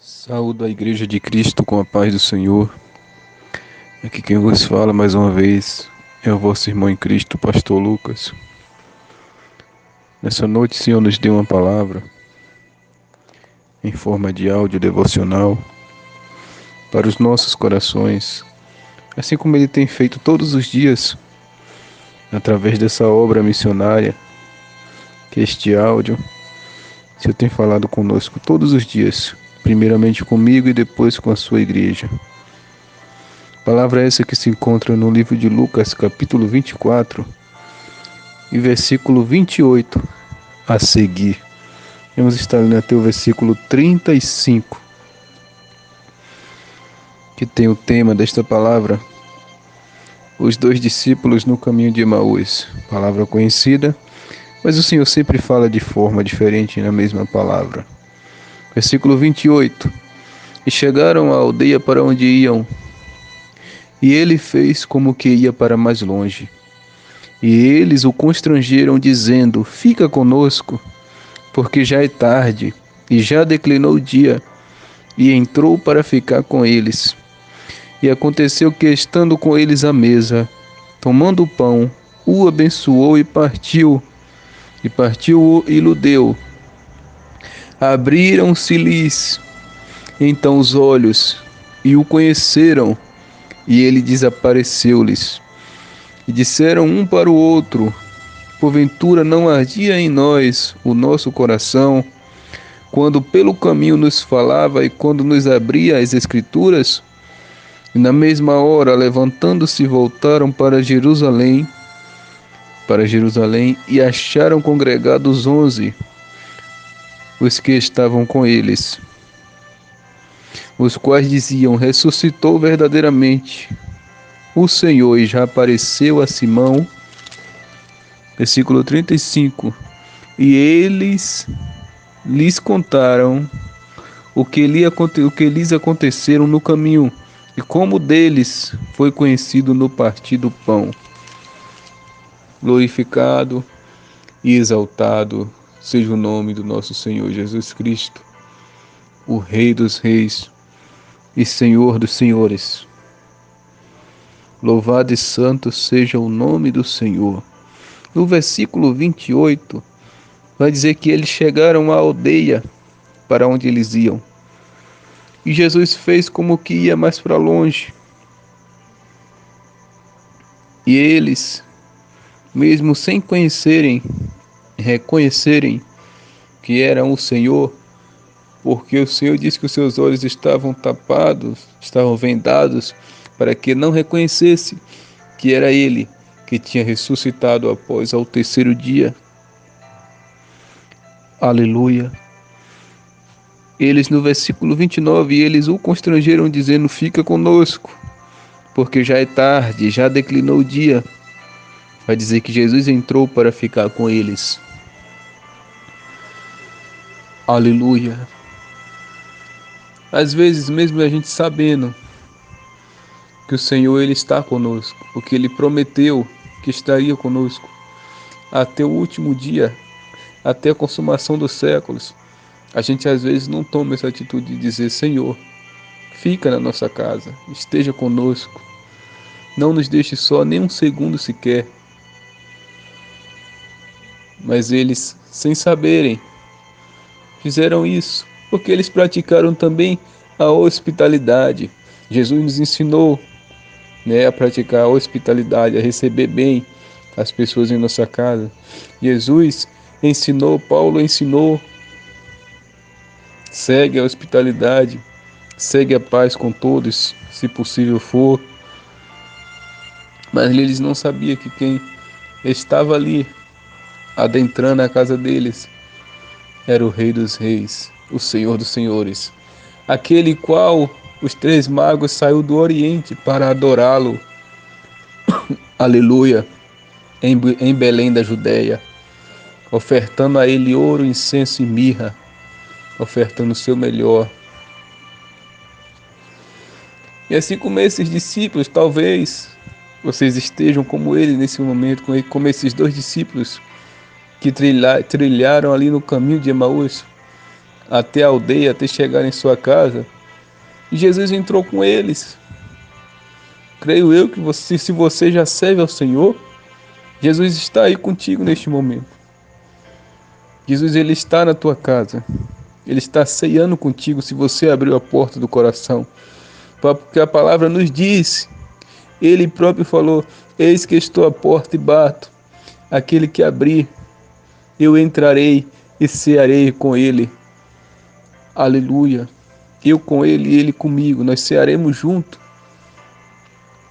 Saúdo a Igreja de Cristo com a paz do Senhor. Aqui quem vos fala mais uma vez é o vosso irmão em Cristo, Pastor Lucas. Nessa noite, o Senhor nos deu uma palavra em forma de áudio devocional para os nossos corações, assim como Ele tem feito todos os dias através dessa obra missionária, que é este áudio. O Senhor tem falado conosco todos os dias, primeiramente comigo e depois com a sua igreja. Palavra essa que se encontra no livro de Lucas, capítulo 24, e versículo 28 a seguir. Vamos estar lendo até o versículo 35, que tem o tema desta palavra: os dois discípulos no caminho de Emaús. Palavra conhecida, mas o Senhor sempre fala de forma diferente na mesma palavra. Versículo 28. E chegaram à aldeia para onde iam, e ele fez como que ia para mais longe. E eles o constrangeram, dizendo: fica conosco, porque já é tarde, e já declinou o dia. E entrou para ficar com eles. E aconteceu que, estando com eles à mesa, tomando o pão, o abençoou e partiu. E partiu-o e lhe deu. Abriram-se-lhes então os olhos, e o conheceram, e ele desapareceu-lhes. E disseram um para o outro: porventura não ardia em nós o nosso coração, quando pelo caminho nos falava e quando nos abria as Escrituras? E na mesma hora, levantando-se, voltaram para Jerusalém, e acharam congregados 11, os que estavam com eles, os quais diziam: ressuscitou verdadeiramente o Senhor e já apareceu a Simão. Versículo 35. E eles lhes contaram o que lhes aconteceram no caminho, e como deles foi conhecido no partir do pão. Glorificado e exaltado seja o nome do nosso Senhor Jesus Cristo, o Rei dos Reis e Senhor dos Senhores. Louvado e santo seja o nome do Senhor. No versículo 28, vai dizer que eles chegaram à aldeia para onde eles iam. E Jesus fez como que ia mais para longe. E eles, mesmo sem reconhecerem que eram o Senhor, porque o Senhor disse que os seus olhos estavam tapados, estavam vendados, para que não reconhecesse que era Ele que tinha ressuscitado após ao terceiro dia. Aleluia. Eles, no versículo 29, eles o constrangeram, dizendo: fica conosco, porque já é tarde, já declinou o dia. Vai dizer que Jesus entrou para ficar com eles. Aleluia. Às vezes, mesmo a gente sabendo que o Senhor Ele está conosco, porque Ele prometeu que estaria conosco até o último dia, até a consumação dos séculos, a gente às vezes não toma essa atitude de dizer: Senhor, fica na nossa casa, esteja conosco, não nos deixe só nem um segundo sequer. Mas eles, sem saberem, fizeram isso, porque eles praticaram também a hospitalidade. Jesus nos ensinou, a praticar a hospitalidade, a receber bem as pessoas em nossa casa. Jesus ensinou, Paulo ensinou: segue a hospitalidade, segue a paz com todos, se possível for. Mas eles não sabiam que quem estava ali, adentrando a casa deles, era o Rei dos Reis, o Senhor dos Senhores, aquele qual os 3 magos saiu do Oriente para adorá-lo. Aleluia. Em Belém da Judéia, ofertando a ele ouro, incenso e mirra, ofertando o seu melhor. E assim como esses discípulos, talvez vocês estejam como ele nesse momento, como esses 2 discípulos que trilharam ali no caminho de Emaús, até a aldeia, até chegar em sua casa. E Jesus entrou com eles. Creio eu que você, se você já serve ao Senhor, Jesus está aí contigo neste momento. Jesus, ele está na tua casa. Ele está ceando contigo se você abriu a porta do coração. Porque a palavra nos diz, ele próprio falou: eis que estou à porta e bato. Aquele que abrir, eu entrarei e cearei com ele. Aleluia. Eu com ele e ele comigo. Nós cearemos juntos.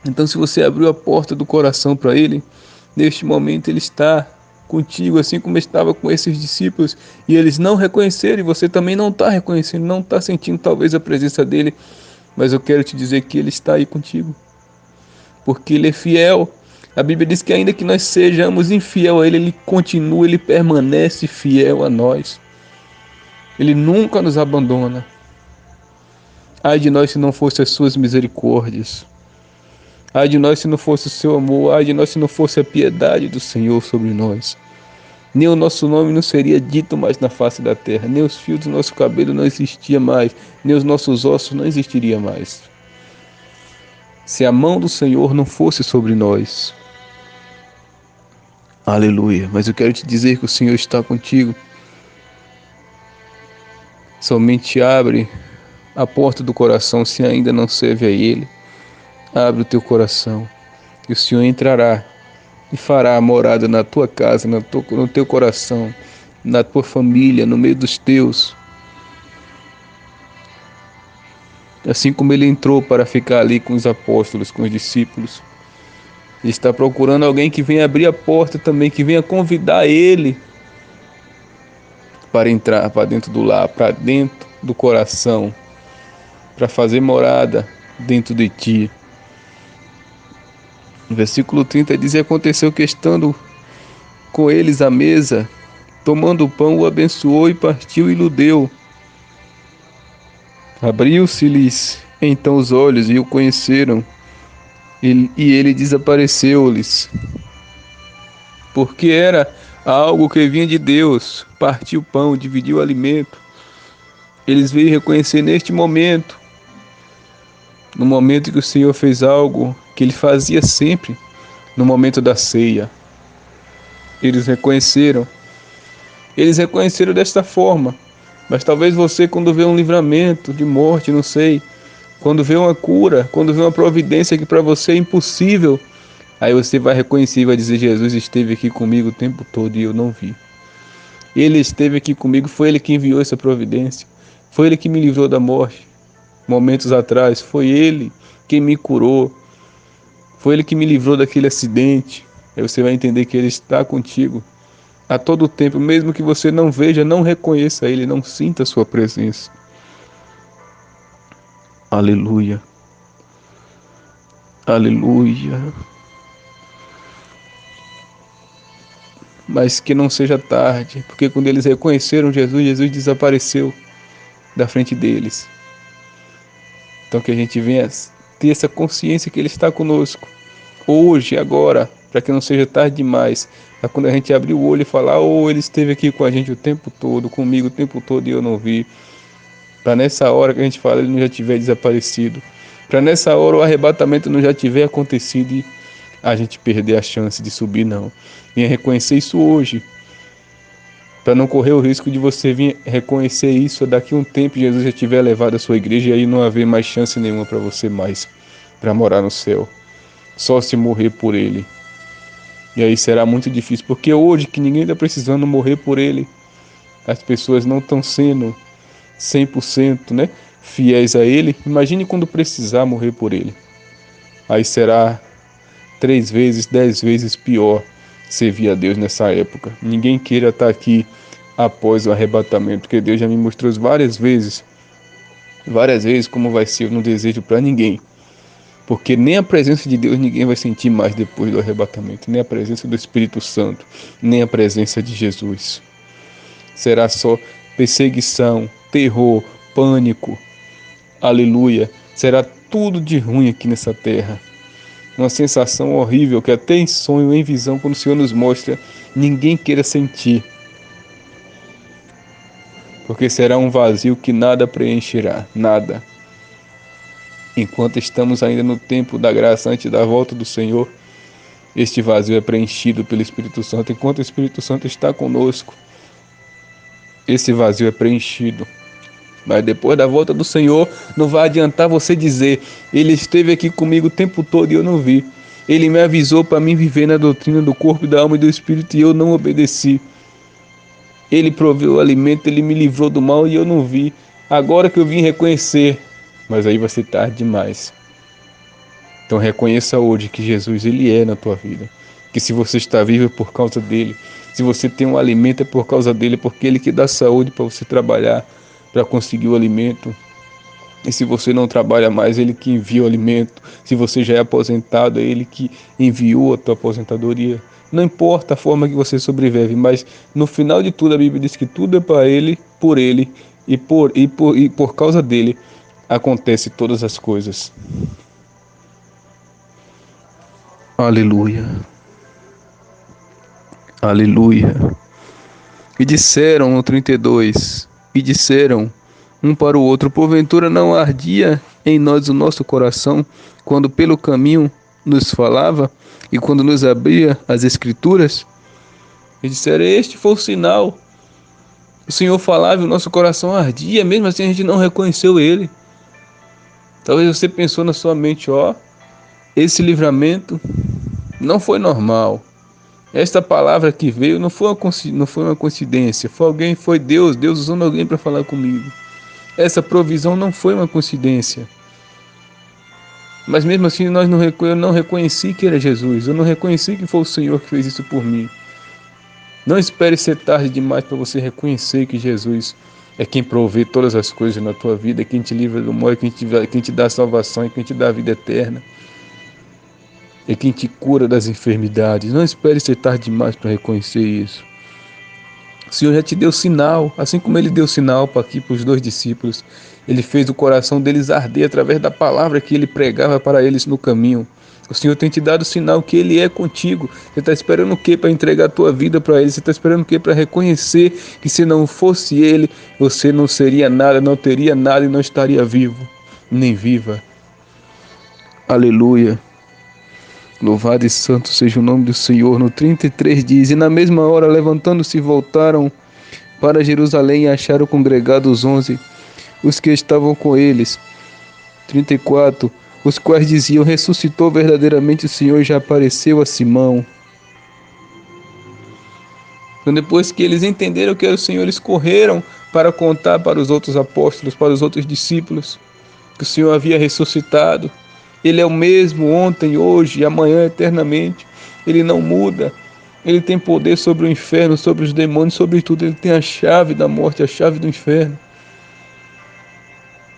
Então, se você abriu a porta do coração para ele, neste momento ele está contigo, assim como estava com esses discípulos, e eles não reconheceram, e você também não está reconhecendo, não está sentindo talvez a presença dele, mas eu quero te dizer que ele está aí contigo, porque ele é fiel. A Bíblia diz que ainda que nós sejamos infiel a ele, ele continua, ele permanece fiel a nós. Ele nunca nos abandona. Ai de nós se não fossem as suas misericórdias. Ai de nós se não fosse o seu amor, ai de nós se não fosse a piedade do Senhor sobre nós. Nem o nosso nome não seria dito mais na face da terra, nem os fios do nosso cabelo não existiam mais, nem os nossos ossos não existiriam mais. Se a mão do Senhor não fosse sobre nós. Aleluia. Mas eu quero te dizer que o Senhor está contigo. Somente abre a porta do coração se ainda não serve a Ele. Abre o teu coração e o Senhor entrará e fará a morada na tua casa, no teu coração, na tua família, no meio dos teus. Assim como ele entrou para ficar ali com os apóstolos, com os discípulos. Ele está procurando alguém que venha abrir a porta também, que venha convidar ele para entrar para dentro do lar, para dentro do coração, para fazer morada dentro de ti. No versículo 30 diz: e aconteceu que estando com eles à mesa, tomando o pão, o abençoou e partiu e lhe deu. Abriu-se-lhes então os olhos e o conheceram, e ele desapareceu-lhes. Porque era algo que vinha de Deus. Partiu o pão, dividiu o alimento. Eles veio reconhecer neste momento, no momento que o Senhor fez algo que ele fazia sempre, no momento da ceia. Eles reconheceram desta forma. Mas talvez você, quando vê um livramento de morte, não sei, quando vê uma cura, quando vê uma providência que para você é impossível, aí você vai reconhecer e vai dizer: Jesus esteve aqui comigo o tempo todo e eu não vi. Ele esteve aqui comigo, foi ele que enviou essa providência, foi ele que me livrou da morte momentos atrás, foi ele quem me curou, foi ele que me livrou daquele acidente. Aí você vai entender que ele está contigo a todo tempo, mesmo que você não veja, não reconheça ele, não sinta a sua presença. Aleluia. Aleluia. Mas que não seja tarde, porque quando eles reconheceram Jesus, Jesus desapareceu da frente deles. Então que a gente venha ter essa consciência que ele está conosco, hoje, agora, para que não seja tarde demais, para quando a gente abrir o olho e falar: oh, ele esteve aqui com a gente o tempo todo, comigo o tempo todo e eu não vi. Para nessa hora que a gente fala, ele não já tiver desaparecido. Para nessa hora o arrebatamento não já tiver acontecido e a gente perder a chance de subir, não. Venha reconhecer isso hoje, para não correr o risco de você vir reconhecer isso daqui a um tempo, Jesus já tiver levado a sua igreja e aí não haver mais chance nenhuma para você mais, para morar no céu. Só se morrer por ele. E aí será muito difícil, porque hoje que ninguém está precisando morrer por ele, as pessoas não estão sendo 100%, né, fiéis a ele. Imagine quando precisar morrer por ele. Aí será 3 vezes, 10 vezes pior servir a Deus nessa época. Ninguém queira estar aqui após o arrebatamento, porque Deus já me mostrou várias vezes como vai ser. Eu não desejo para ninguém, porque nem a presença de Deus ninguém vai sentir mais depois do arrebatamento, nem a presença do Espírito Santo, nem a presença de Jesus. Será só perseguição, terror, pânico. Aleluia. Será tudo de ruim aqui nessa terra. Uma sensação horrível que até em sonho, em visão, quando o Senhor nos mostra, ninguém queira sentir. porque será um vazio que nada preencherá, nada. Enquanto estamos ainda no tempo da graça antes da volta do Senhor, este vazio é preenchido pelo Espírito Santo. Enquanto o Espírito Santo está conosco, esse vazio é preenchido. Mas depois da volta do Senhor, não vai adiantar você dizer: Ele esteve aqui comigo o tempo todo e eu não vi. Ele me avisou para mim viver na doutrina do corpo, da alma e do Espírito e eu não obedeci. Ele proveu o alimento, Ele me livrou do mal e eu não vi. Agora que eu vim reconhecer, mas aí vai ser tarde demais. Então reconheça hoje que Jesus, Ele é na tua vida. Que se você está vivo é por causa dEle. Se você tem um alimento é por causa dEle, porque Ele que dá saúde para você trabalhar, para conseguir o alimento. E se você não trabalha mais, Ele que envia o alimento. Se você já é aposentado, é Ele que enviou a tua aposentadoria. Não importa a forma que você sobrevive, mas no final de tudo a Bíblia diz que tudo é para Ele, por Ele e por causa dEle acontece todas as coisas. Aleluia. Aleluia. E disseram no 32, e disseram um para o outro: porventura não ardia em nós o nosso coração, quando pelo caminho nos falava, e quando nos abria as Escrituras? E disseram: este foi o sinal. O Senhor falava e o nosso coração ardia, mesmo assim a gente não reconheceu Ele. Talvez você pensou na sua mente: esse livramento não foi normal. Esta palavra que veio não foi uma coincidência. Foi Deus usando alguém para falar comigo. Essa provisão não foi uma coincidência. Mas mesmo assim eu não reconheci que era Jesus. Eu não reconheci que foi o Senhor que fez isso por mim. Não espere ser tarde demais para você reconhecer que Jesus é quem provê todas as coisas na tua vida, é quem te livra do mal, é quem te dá salvação, é quem te dá a vida eterna. É quem te cura das enfermidades. Não espere ser tarde demais para reconhecer isso. O Senhor já te deu sinal, assim como Ele deu sinal para os 2 discípulos. Ele fez o coração deles arder através da palavra que Ele pregava para eles no caminho. O Senhor tem te dado sinal que Ele é contigo. Você está esperando o que para entregar a tua vida para Ele? Você está esperando o que para reconhecer que se não fosse Ele, você não seria nada, não teria nada e não estaria vivo, nem viva. Aleluia. Louvado e santo seja o nome do Senhor. No 33 diz: e na mesma hora, levantando-se, voltaram para Jerusalém e acharam congregados 11, os que estavam com eles. 34, os quais diziam: ressuscitou verdadeiramente o Senhor, já apareceu a Simão. Então, depois que eles entenderam que era o Senhor, eles correram para contar para os outros apóstolos, para os outros discípulos, que o Senhor havia ressuscitado. Ele é o mesmo ontem, hoje e amanhã eternamente. Ele não muda. Ele tem poder sobre o inferno, sobre os demônios, sobre tudo. Ele tem a chave da morte, a chave do inferno.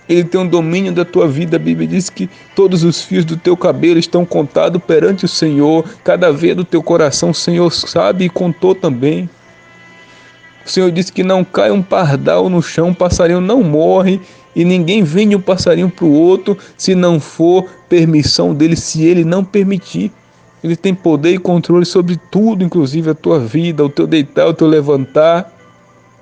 Ele tem um domínio da tua vida. A Bíblia diz que todos os fios do teu cabelo estão contados perante o Senhor. Cada veia do teu coração o Senhor sabe e contou também. O Senhor disse que não cai um pardal no chão, um passarinho não morre, e ninguém vende um passarinho para o outro se não for permissão dele, se ele não permitir. Ele tem poder e controle sobre tudo, inclusive a tua vida, o teu deitar, o teu levantar.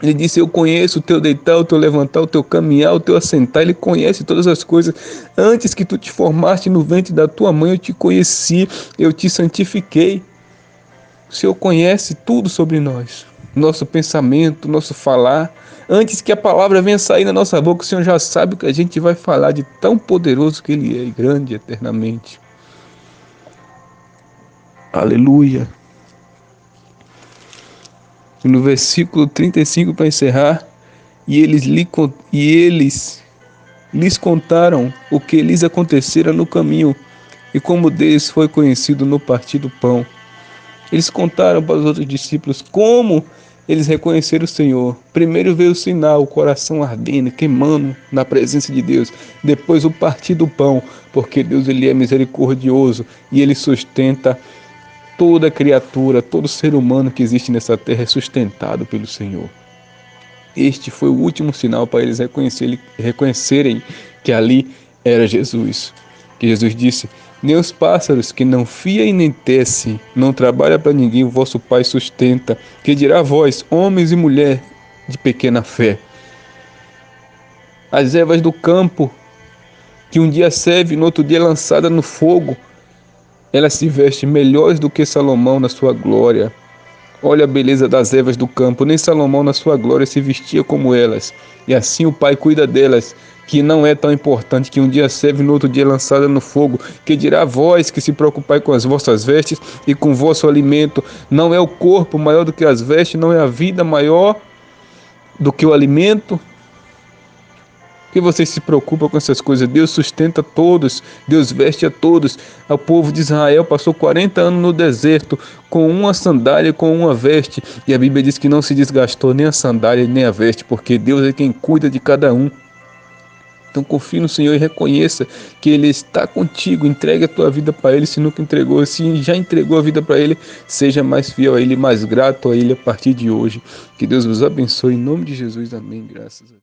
Ele disse: eu conheço o teu deitar, o teu levantar, o teu caminhar, o teu assentar. Ele conhece todas as coisas. Antes que tu te formaste no ventre da tua mãe, eu te conheci, eu te santifiquei. O Senhor conhece tudo sobre nós. Nosso pensamento, nosso falar. Antes que a palavra venha sair da nossa boca, o Senhor já sabe o que a gente vai falar, de tão poderoso que Ele é e grande eternamente. Aleluia. E no versículo 35, para encerrar: e eles lhes contaram o que lhes acontecera no caminho, e como deles foi conhecido no partir do pão. Eles contaram para os outros discípulos como eles reconheceram o Senhor. Primeiro veio o sinal, o coração ardendo, queimando na presença de Deus. Depois o partir do pão, porque Deus, Ele é misericordioso e Ele sustenta toda criatura, todo ser humano que existe nessa terra é sustentado pelo Senhor. Este foi o último sinal para eles reconhecerem que ali era Jesus. Que Jesus disse: nem os pássaros que não fiam e nem tecem, não trabalham para ninguém, o vosso Pai sustenta. Que dirá vós, homens e mulher de pequena fé? As ervas do campo, que um dia serve e no outro dia é lançada no fogo, ela se veste melhores do que Salomão na sua glória. Olha a beleza das ervas do campo, nem Salomão na sua glória se vestia como elas. E assim o Pai cuida delas, que não é tão importante, que um dia serve e no outro dia é lançada no fogo. Que dirá vós que se preocupai com as vossas vestes e com o vosso alimento? Não é o corpo maior do que as vestes, não é a vida maior do que o alimento? Que vocês se preocupam com essas coisas? Deus sustenta todos, Deus veste a todos. O povo de Israel passou 40 anos no deserto com uma sandália, com uma veste, e a Bíblia diz que não se desgastou nem a sandália nem a veste, porque Deus é quem cuida de cada um. Então confie no Senhor e reconheça que Ele está contigo. Entregue a tua vida para Ele, se nunca entregou. Se já entregou a vida para Ele, seja mais fiel a Ele, mais grato a Ele a partir de hoje. Que Deus vos abençoe em nome de Jesus. Amém. Graças a Deus.